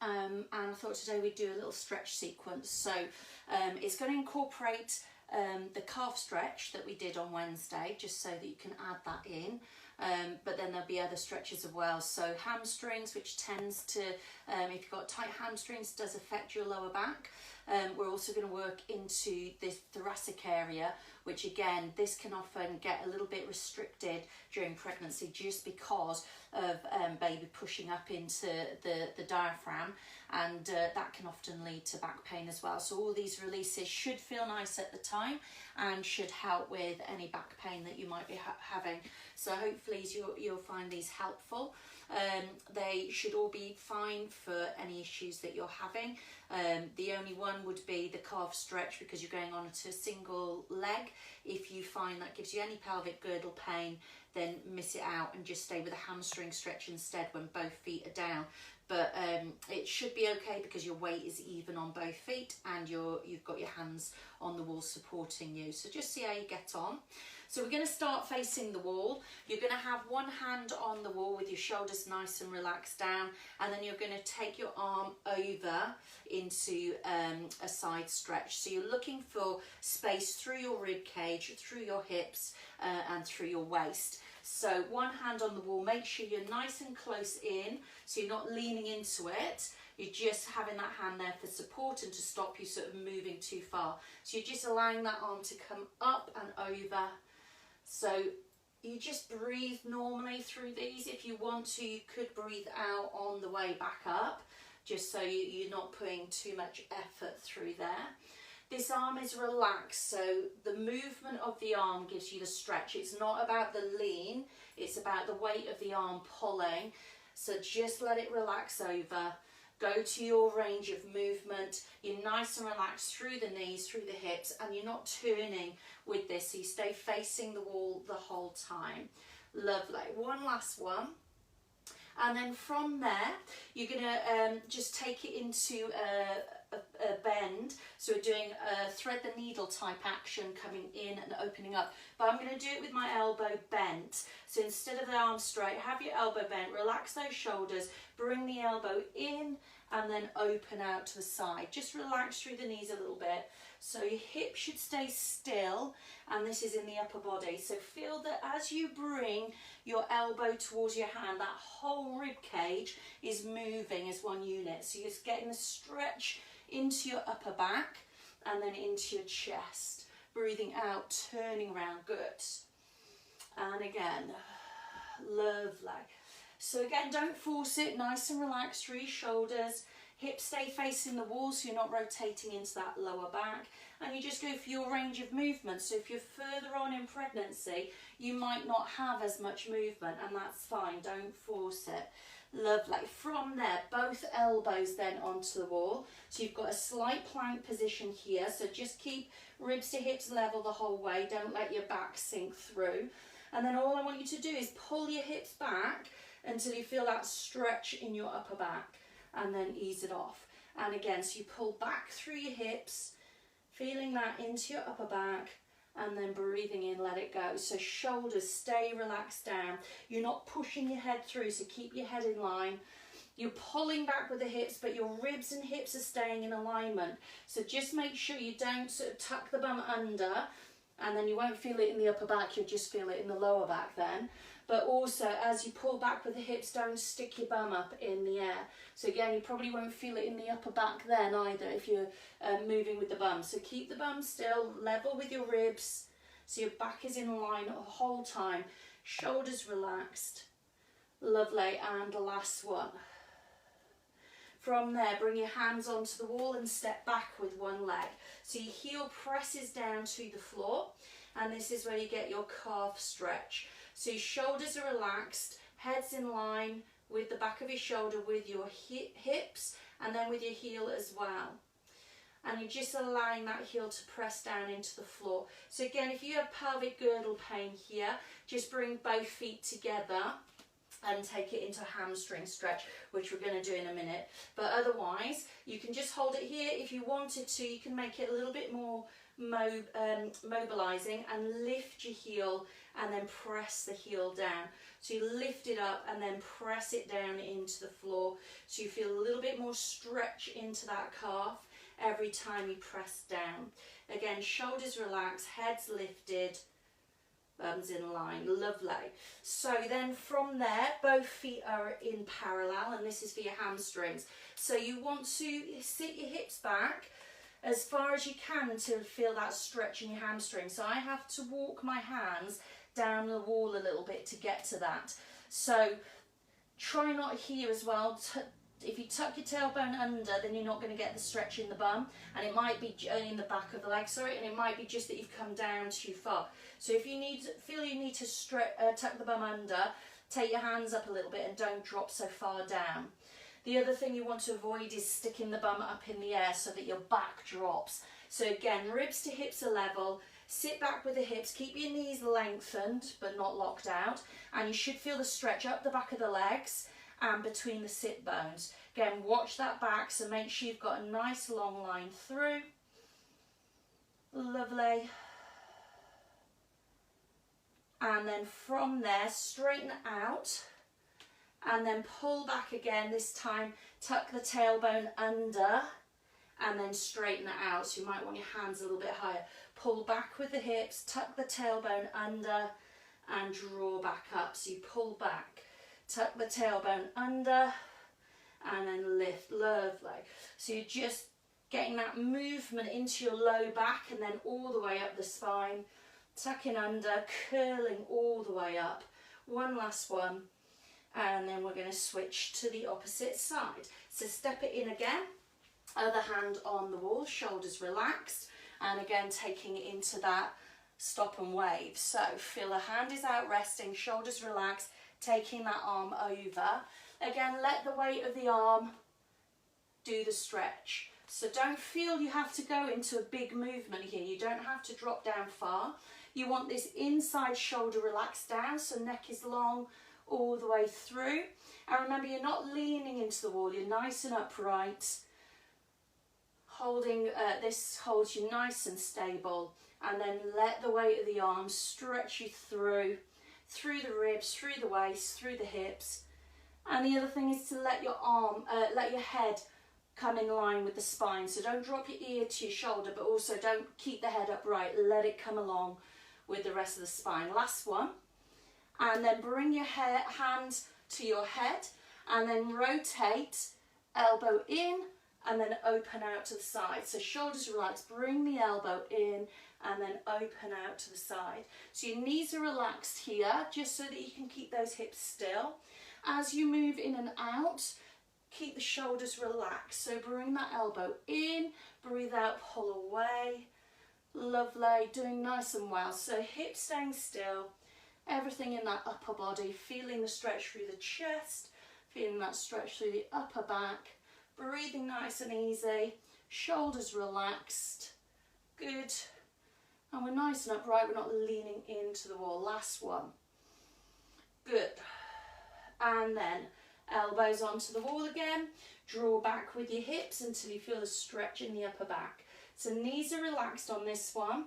and I thought today we'd do a little stretch sequence. So it's going to incorporate the calf stretch that we did on Wednesday, just so that you can add that in. But then there'll be other stretches as well. So hamstrings, which tends to, if you've got tight hamstrings, does affect your lower back. We're also going to work into this thoracic area, which again, this can often get a little bit restricted during pregnancy just because of baby pushing up into the diaphragm, and that can often lead to back pain as well. So all these releases should feel nice at the time and should help with any back pain that you might be having. So hopefully you'll find these helpful. They should all be fine for any issues that you're having. The only one would be the calf stretch, because you're going on to a single leg. If you find that gives you any pelvic girdle pain, then miss it out and just stay with a hamstring stretch instead when both feet are down. But it should be okay because your weight is even on both feet and you've got your hands on the wall supporting you. So just see how you get on. So we're going to start facing the wall. You're going to have one hand on the wall with your shoulders nice and relaxed down, and then you're going to take your arm over into a side stretch. So you're looking for space through your rib cage, through your hips and through your waist. So one hand on the wall, make sure you're nice and close in, so you're not leaning into it. You're just having that hand there for support and to stop you sort of moving too far. So you're just allowing that arm to come up and over. So you just breathe normally through these. If you want to, you could breathe out on the way back up, just so you're not putting too much effort through there. This arm is relaxed, so the movement of the arm gives you the stretch. It's not about the lean, it's about the weight of the arm pulling. So just let it relax over. Go to your range of movement. You're nice and relaxed through the knees, through the hips, and you're not turning with this. So you stay facing the wall the whole time. Lovely. One last one. And then from there, you're going to just take it into a bend. So we're doing a thread the needle type action, coming in and opening up. But I'm going to do it with my elbow bent. So instead of the arm straight, have your elbow bent, relax those shoulders, bring the elbow in and then open out to the side. Just relax through the knees a little bit. So your hip should stay still, and this is in the upper body. So feel that as you bring your elbow towards your hand, that whole rib cage is moving as one unit. So you're just getting the stretch into your upper back and then into your chest. Breathing out, turning around, good. And again, lovely. So again, don't force it, nice and relaxed through your shoulders. Hips stay facing the wall so you're not rotating into that lower back. And you just go for your range of movement. So if you're further on in pregnancy, you might not have as much movement, and that's fine, don't force it. Lovely. From there, both elbows then onto the wall. So you've got a slight plank position here. So just keep ribs to hips level the whole way. Don't let your back sink through. And then all I want you to do is pull your hips back until you feel that stretch in your upper back, and then ease it off. And again, so you pull back through your hips, feeling that into your upper back, and then breathing in, let it go. So shoulders stay relaxed down. You're not pushing your head through, so keep your head in line. You're pulling back with the hips, but your ribs and hips are staying in alignment. So just make sure you don't sort of tuck the bum under, and then you won't feel it in the upper back, you'll just feel it in the lower back then. But also, as you pull back with the hips, don't stick your bum up in the air. So again, you probably won't feel it in the upper back then either if you're moving with the bum. So keep the bum still, level with your ribs, so your back is in line the whole time. Shoulders relaxed. Lovely. And the last one. From there, bring your hands onto the wall and step back with one leg. So your heel presses down to the floor, and this is where you get your calf stretch. So your shoulders are relaxed, head's in line with the back of your shoulder with your hips, and then with your heel as well. And you're just allowing that heel to press down into the floor. So again, if you have pelvic girdle pain here, just bring both feet together and take it into a hamstring stretch, which we're going to do in a minute. But otherwise, you can just hold it here. If you wanted to, you can make it a little bit more mobilizing and lift your heel and then press the heel down. So you lift it up and then press it down into the floor, so you feel a little bit more stretch into that calf every time you press down. Again, shoulders relaxed, head's lifted, bums in line. Lovely. So then from there, both feet are in parallel, and this is for your hamstrings. So you want to sit your hips back as far as you can to feel that stretch in your hamstring. So I have to walk my hands down the wall a little bit to get to that. So try not here as well. If you tuck your tailbone under, then you're not going to get the stretch in the bum, and it might be in the back of the leg, sorry, and it might be just that you've come down too far. So if you feel you need to tuck the bum under, take your hands up a little bit and don't drop so far down. The other thing you want to avoid is sticking the bum up in the air so that your back drops. So again, ribs to hips are level, sit back with the hips, keep your knees lengthened but not locked out, and you should feel the stretch up the back of the legs and between the sit bones. Again, watch that back, so make sure you've got a nice long line through. Lovely. And then from there, straighten out and then pull back again. This time, tuck the tailbone under and then straighten it out. So you might want your hands a little bit higher. Pull back with the hips, tuck the tailbone under and draw back up. So you pull back, tuck the tailbone under and then lift. Lovely. So you're just getting that movement into your low back and then all the way up the spine. Tucking under, curling all the way up. One last one. And then we're going to switch to the opposite side. So step it in again. Other hand on the wall, shoulders relaxed. And again, taking it into that stop and wave. So feel the hand is out resting, shoulders relaxed, taking that arm over. Again, let the weight of the arm do the stretch. So don't feel you have to go into a big movement here. You don't have to drop down far. You want this inside shoulder relaxed down, so neck is long all the way through. And remember, you're not leaning into the wall, you're nice and upright. Holding, this holds you nice and stable. And then let the weight of the arms stretch you through the ribs, through the waist, through the hips. And the other thing is to let your head come in line with the spine. So don't drop your ear to your shoulder, but also don't keep the head upright. Let it come along with the rest of the spine. Last one. And then bring your hand to your head and then rotate, elbow in and then open out to the side. So shoulders relaxed, bring the elbow in and then open out to the side. So your knees are relaxed here, just so that you can keep those hips still. As you move in and out, keep the shoulders relaxed. So bring that elbow in, breathe out, pull away. Lovely, doing nice and well. So hips staying still, everything in that upper body, feeling the stretch through the chest, feeling that stretch through the upper back, breathing nice and easy, shoulders relaxed, good. And we're nice and upright, we're not leaning into the wall. Last one, good. And then elbows onto the wall again, draw back with your hips until you feel a stretch in the upper back. So knees are relaxed on this one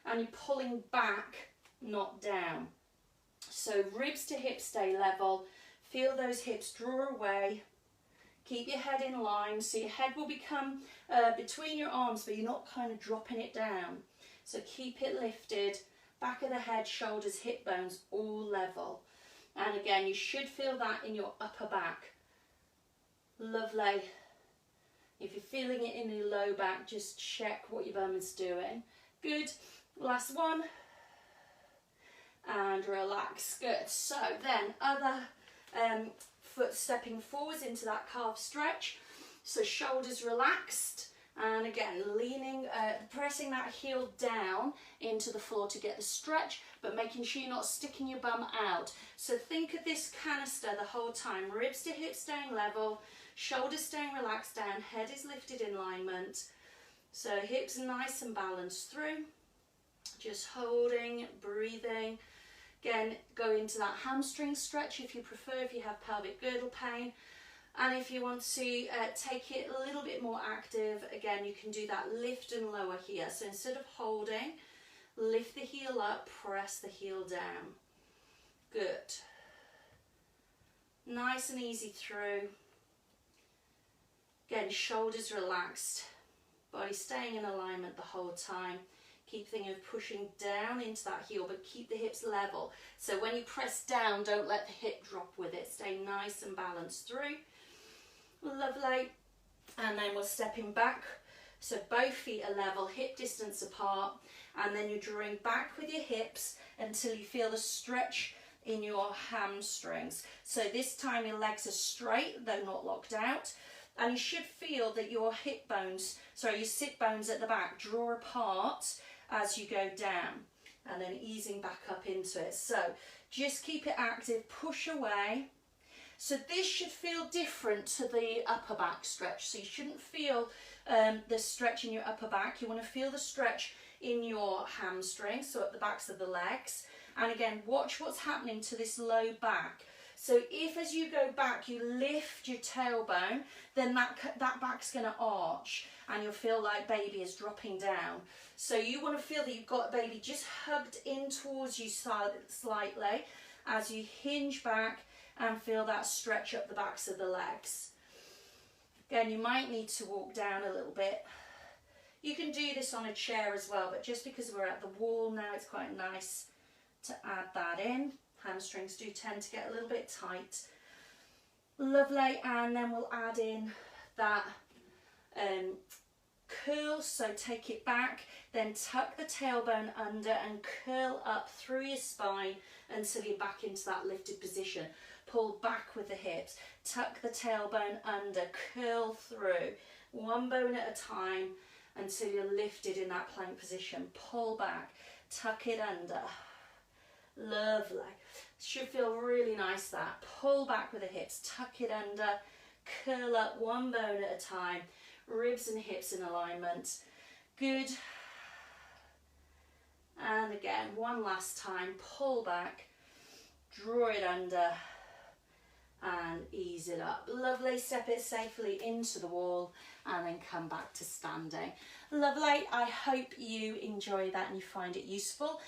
and you're pulling back, not down. So ribs to hips stay level, feel those hips draw away, keep your head in line, so your head will become between your arms but you're not kind of dropping it down. So keep it lifted, back of the head, shoulders, hip bones all level. And again, you should feel that in your upper back. Lovely. If you're feeling it in your low back, just check what your bum is doing. Good. Last one. And relax. Good. So then other foot stepping forwards into that calf stretch. So shoulders relaxed. And again, leaning, pressing that heel down into the floor to get the stretch, but making sure you're not sticking your bum out. So think of this canister the whole time. Ribs to hips staying level, shoulders staying relaxed down, head is lifted in alignment. So hips nice and balanced through. Just holding, breathing, Again, go into that hamstring stretch if you prefer, if you have pelvic girdle pain. And if you want to take it a little bit more active, again, you can do that lift and lower here. So instead of holding, lift the heel up, press the heel down. Good. Nice and easy through. Again, shoulders relaxed, body staying in alignment the whole time. Keep thinking of pushing down into that heel, but keep the hips level. So when you press down, don't let the hip drop with it. Stay nice and balanced through. Lovely. And then we're stepping back. So both feet are level, hip distance apart. And then you're drawing back with your hips until you feel the stretch in your hamstrings. So this time your legs are straight, though not locked out. And you should feel that your hip bones, sorry, your sit bones at the back draw apart as you go down, and then easing back up into it. So just keep it active, push away. So this should feel different to the upper back stretch. So you shouldn't feel the stretch in your upper back. You want to feel the stretch in your hamstrings, so at the backs of the legs. And again, watch what's happening to this low back. So if as you go back you lift your tailbone, then that back's going to arch and you'll feel like baby is dropping down. So you want to feel that you've got baby just hugged in towards you slightly as you hinge back and feel that stretch up the backs of the legs. Again, you might need to walk down a little bit. You can do this on a chair as well, but just because we're at the wall now, it's quite nice to add that in. Hamstrings do tend to get a little bit tight. Lovely. And then we'll add in that curl. So take it back, then tuck the tailbone under and curl up through your spine until you're back into that lifted position. Pull back with the hips, tuck the tailbone under, curl through, one bone at a time until you're lifted in that plank position. Pull back, tuck it under. Lovely. Should feel really nice, that. Pull back with the hips, tuck it under, curl up one bone at a time, ribs and hips in alignment. Good. And again, one last time, pull back, draw it under and ease it up. Lovely. Step it safely into the wall and then come back to standing. Lovely. I hope you enjoy that and you find it useful.